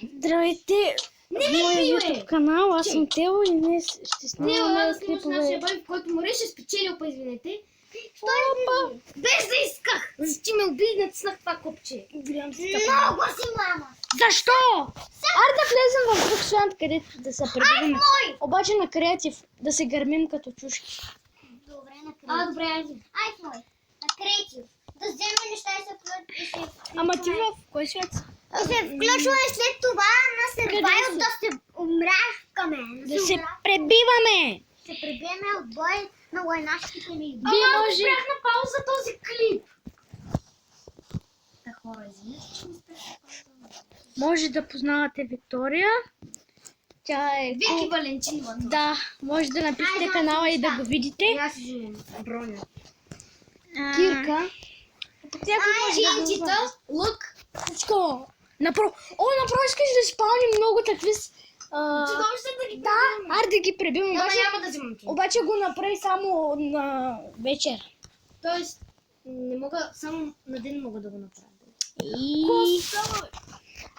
Здравейте! В моя YouTube канал, аз съм Тео и днес ще снимаме клипове. Нашия бой, в който море ще спечели, извинете. Без да исках! Защото ме уби и натиснах това копче. Много си, мама! Защо? Аре да влезем в друг свят, където да се пребиваме. Обаче на креатив, да се гърмим като чушки. Добре, на креатив. Добре, айде. Айде, мой. На креатив. Да вземем неща и се Ама ти в кой свят? да се включваме след това на Survival да се умрашкаме. Да се пребиваме! Се пребиеме от бой на лайнашките ни. Вие може... Спрях на пауза този клип. Да, хора, извинете, че не спрях на пауза. Може да познавате Виктория. Тя е... Вики Валентинова. Да, може да напишете канала и да го видите. Аз си броня. Кирка. Джинчета, лък. Всичко. Направо искаш да спални много такви... Чудовище да ги Да, аре да ги пребивам. Ама Обаче, няма да взимам това. обаче го направи само на вечер. Тоест, не мога, само на ден мога да го направя.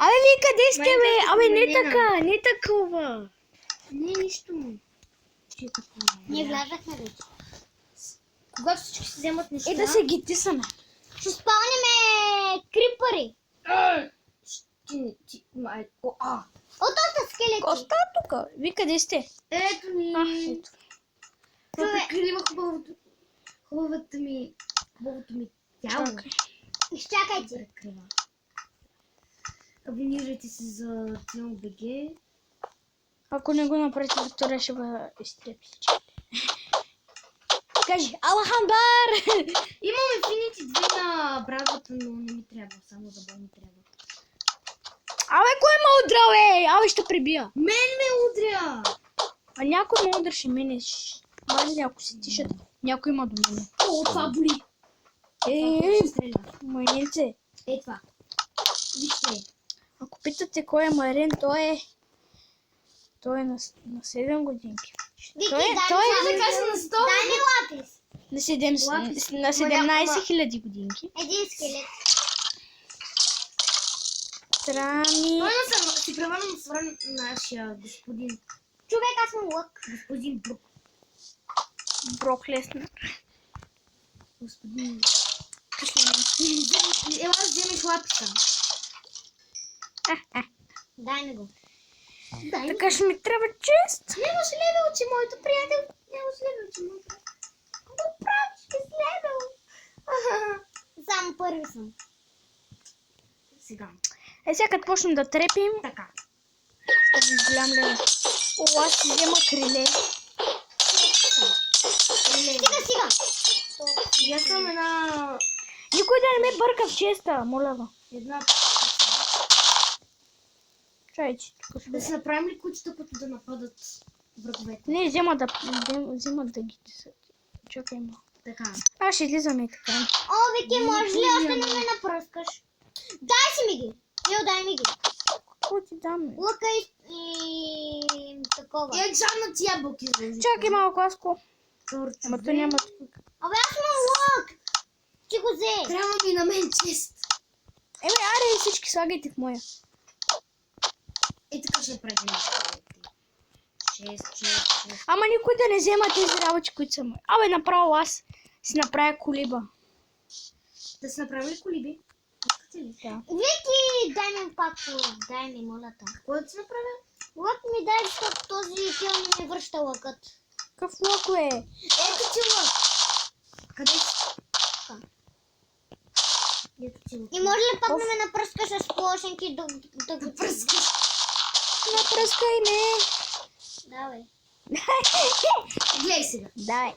Абе, вие къде сте, бе? Майка, Абе, не променена. така, не такова. Не, нищо. Че е такова. Ние влязахме вече. Когато всички си вземат неща... И да се ги тисаме. Ще спалниме крипъри. Отото скелети. Коста тук. Вие къде сте? Ето ни. Ето. Това прикрива хубавото ми тяло. Чакай. Изчакайте. Прикрива. Абонирайте се за TNBG. Ако не го направите, Виктория ще бъде изтрепи. Кажи, Алахамбар! Имам Infinity 2 на брадвата, но не ми трябва. Само за бой ми трябва. Абе, кой ме удря, бе? Абе, ще пребия. Мен ме удря! А някой ме удряше мене. Мали, ако се тишат, някой има до мене. О, това боли! Майнинце. Ей това. Вижте. Ако питате кой е Марин, той е на 7 годинки. Вики, Той е Това да кажа на 100. дай ми лапис. на 17 000 годинки. Един скелет. Трами. Той си превърна на нашия господин. Човек, аз съм лък. Господин Брук. Брок Леснар. Господин... Ела да вземеш лаписа. Дай ми го. Така ще ми трябва чест. Нямаш левел, че моето приятел. Нямаш левел, че моето приятел. Какво правиш без левел? Само първи съм. Сега. Сега като почнем да трепим, Така. ще ви голям левел. О, аз си взема криле. Стига. Я съм една... Никой да не ме бърка в честа, моля ви. Една... Чайче, тук Да си направим ли кучета, които да нападат враговете? не, вземат да ги тисат. Чакай малко. Така. Аз ще излизам и така. О, Вики, може ли още не ме напръскаш? Дай си ми ги. Дай ми ги. Какво ти дам? Лъка и такова. И екзамнат ябълки. Чакай малко, Аско. Ама то няма тук. Абе, аз имам лък. Ти го взе. Трябва ми на мен чест. Аре, всички слагайте в моя. И така ще правим. Чест. Ама никой да не взема тези работи, които са мои. Абе, направо аз си направя колиба. Да си направим ли колиби? Искате ли? Да. Вики, дай ми пак лък. Дай ми, моля те. Какво да си направя? Лък ми дай, защото този тел не ми връща лъкът. Какъв лъко е? Ето ти лък. Къде си? Ето ти лък. И може ли пак да ме напръскаш с плошенки да го Пръскаш. Напръскай ме. Давай. Глей сега. Дай.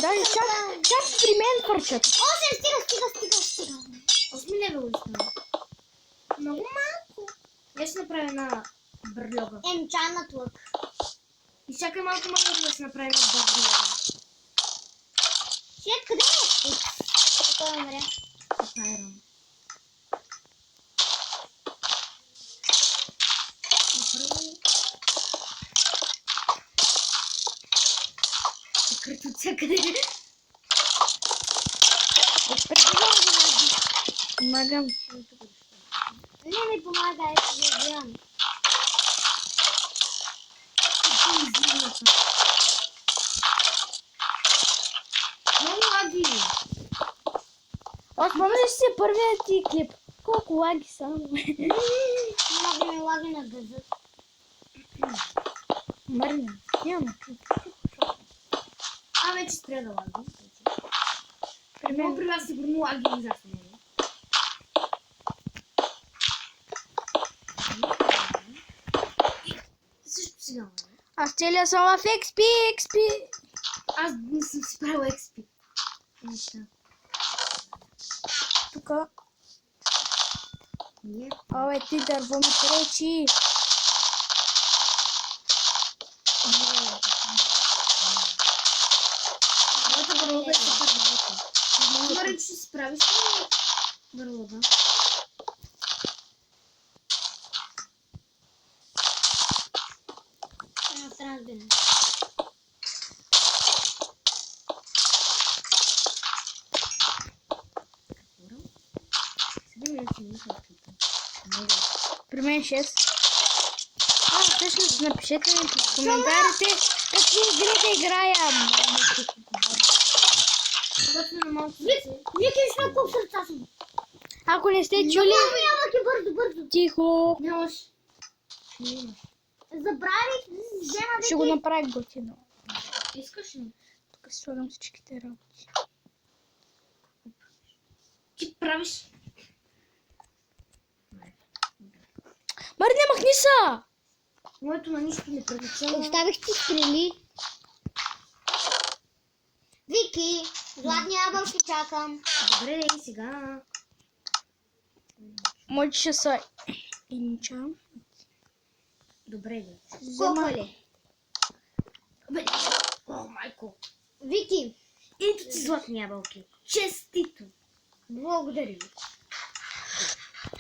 Дай, чак при мен парчат. 8, стига. 8 левел искам. Много малко. Я ще направя една бърлога. Енчанът лък. И чакай малко да се направим бърлога. Шет, къде е? Той умря. Айрон. Закрито от всякъде. Помагам. Не ми помагай, ще вземам. Много лаги. О, спомняш си първият ти клип? Колко лаги само. Много ми лаги на газа. Мърня. Няма. Вече спря да лаги. При Много мен. при вас сигурно лаги ужасно. Също сега лаги. Аз целия съм в XP. Аз не съм си правила XP. Неща. Тука. Не. Абе, ти дърво ми пречи. Моята барлога е супер малка. Марин, че ще се справиш ли барлога? Едно страна сбина. При мен 6. Всъщност напишете ми в коментарите какви игри да играя. Вики, виж колко сърца съм. Ако не сте чули, Ябълки, бързо. тихо. Нямаш. Забравих, взема Ще го направя готино. Искаш ли? Тук си слагам всичките работи. Ти правиш. Марина, махни са! Моето на нищо не прилича. Оставих ти стрели. Вики, златни ябълки чакам. Добре, и сега. Моите ще са инча. Добре, бе. Колко ли? Бе, о, майко. Вики, Ето ти златни ябълки. Честито. благодаря.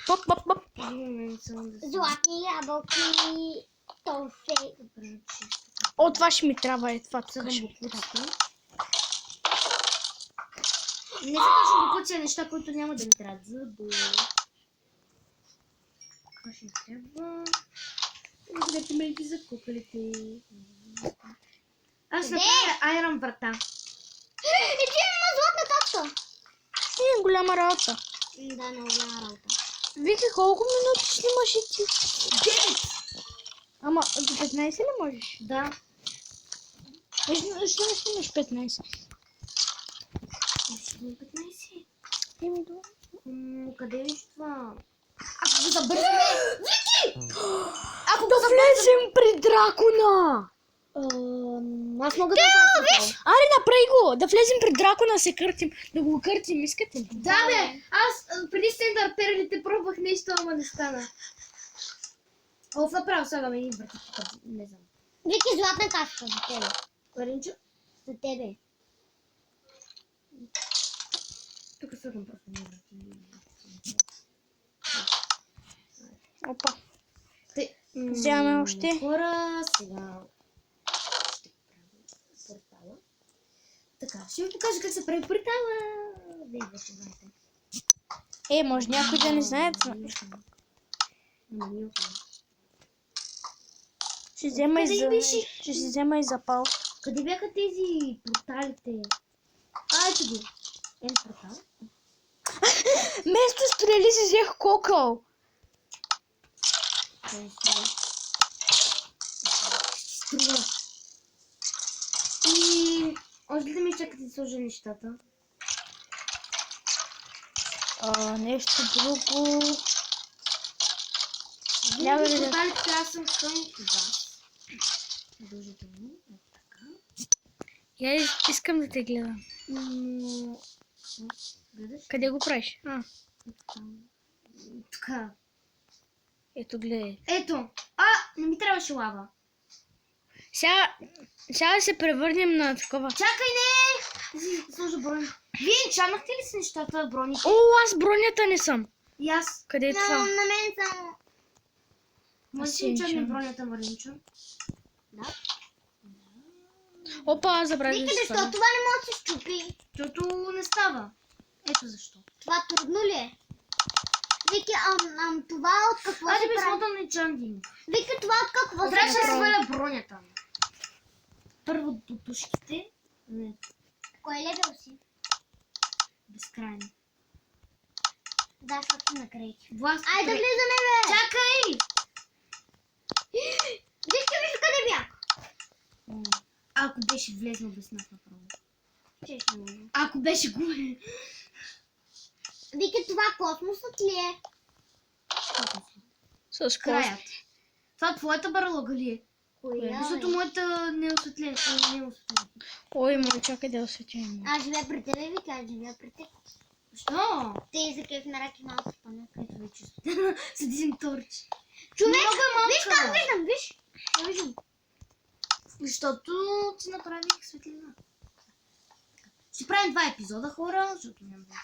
Поп. Златни ябълки. Тофе. Добре, често. О, това ще ми трябва, това тук Съдам ще го ми трябва. пуска. Не се точно да пътя неща, които няма да ми трябват. Зъбо. Това ще ми трябва. Благодарите мелки за куколите. Аз Къде? направя айрон врата. И ти има златна капка. Голяма работа. Да, много голяма работа. Вики, колко минути снимаш и ти? 9! Ама до 15 ли можеш? Да. Защо не снимаш 15? Ще ми 15. Еми, добре. Къде виж това? Ако го забързаме... Вики! Ако да влезем при дракона! Аз мога да направя. Аре, направи го! Да влезем при дракона, се къртим. Да го къртим, искате ли? Да, бе! Аз преди Сендър Перлите пробвах нещо, ама не стана. О, направо слагаме един върти тук. Не знам. Вики, златна капка за тебе. Варинчо? За тебе. Тук слагам просто един върти. Опа. Те, Вземаме още. Хора, сега ще правя портала. Така, ще ви покажа как се прави портала. Вие вече знаете. Може някой да не знае. Ще взема и за... Ще си взема и запал. Къде бяха тези порталите? Ето ги. Ен портал. Вместо стрели си взех кокъл. Струва. И... Още да ми чакате да сложа нещата. Нещо друго. Няма Винаги да- порталите аз съм към вас. Задължително. Така. Я искам да те гледам. Гледаш? Къде го правиш? Така. Ето гледай. Ето. Не ми трябваше лава. Сега да се превърнем на такова. Чакай, не! Да си сложа брони. Вие енчанахте ли с нещата, броните? О, аз бронята не съм. И аз. Къде е това? На мен само. Може Аз си енчанне енчан. бронята, Маринчо? Опа, аз забравих Вики, да защо стана. това не може да се щупи? Защото не става. Ето защо. Това трудно ли е? Вики, Това от какво Аз се би прави? смотан и чандин. Вика, това от какво се Трябваше да се прави? сваля бронята. Първо до пушките. Не, Кой левел си? безкрайно. Да, защото накрай. Власт. Айде да влизаме, бе! Чакай! Виж къде бях. Ако беше влезнал без нас направо. Честно много. Ако беше губен. Вика, това космосът ли е? С Краят. Това твоята барлога ли е? Коя Защото е? моята не е осветлена. Не е осветлена. Ой, ма, чакай да осветим. Аз живея при тебе, Вика, аз живея при теб. Защо? Те за кеф на раки малко спане. Ето вече осветлена. С един торч. Човек, Много е малка. виж как виждам, виж. Я виждам. Защото ти направих светлина. Ще правим 2 епизода, хора, защото няма да.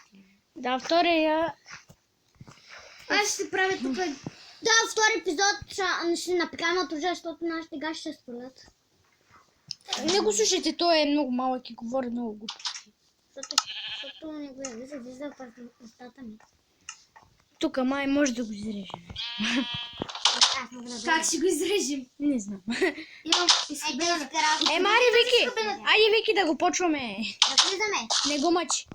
Да, втория. Аз ще правя тук. Да, втори епизод ще напикаме от ужа, защото нашите гащи ще спорят. Не го слушайте, той е много малък и говори много глупости. Защото не го вижда в устата ми. Тук май може да го изрежем. Аз мога да Как ще го изрежем? Не знам. Имам изхабена. Мари, Вики! Айде, Вики, да го почваме. Да влизаме. Не го мъчи.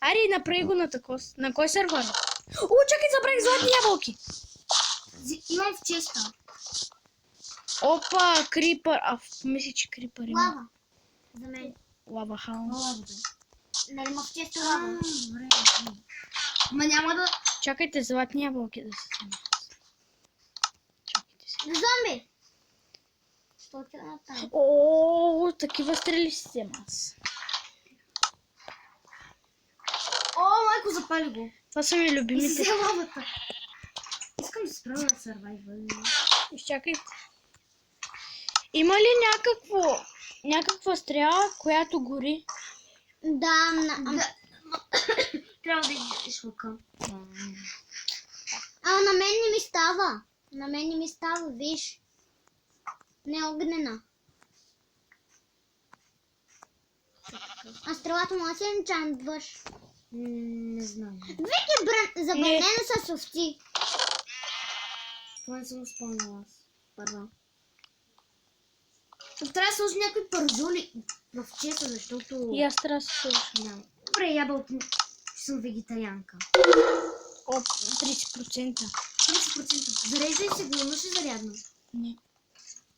Айде, направи го на такос. На кой сервер? О, чакай, забравих златни ябълки. Имам в честа. Опа, крипър. Мисля, че крипър има. Лава. За мен. Лава хаус. Нали ма в често А, лава? добре. Ма няма да... Чакайте златни ябълки да се снимат. Чакайте си. Зомби! Що ти на там? О, такива стрели си взема аз. О, майко, запали го. Това са ми И си любимите. взе лавата. Искам да се правя на Survival. Изчакай. Има ли някаква стрела, която гори? Да, Трябва да изгориш лъка. на мен не ми става. На мен не ми става, виж. Не е огнена. А стрелата му се енчантваш. Не знам. Вики, забранено са софти. Това не съм спомнила аз. Първа. Трябва да сложи някои пържоли в честа, защото... И аз трябва да се сложа. Няма. Добре, ябълки. Ще съм вегетарианка. О, 30%. 30%. Зареждай се го, имаш ли зарядно? Не.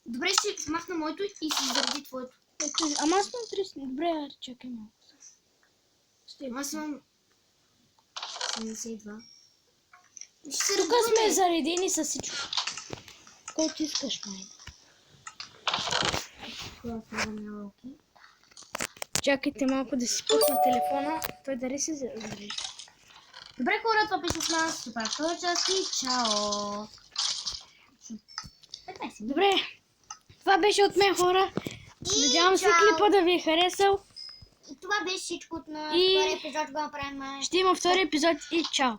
Добре, ще смахна моето и си заради твоето. Ама аз имам 30. Добре, аре, чакай малко. Аз имам 72. Ще се Тук редуваме. сме заредени с всичко. Който искаш, май. Това слагам ябълки. Чакайте малко да си пусна телефона. Той дали се зарежда. Добре, хора, това беше с нас. Супер, втора част и чао! 15 минути. Добре. Това беше от мен, хора. Надявам се чао. клипа да ви е харесал. И това беше всичко от на И- втори епизод, го направим. Ще има втори епизод и чао.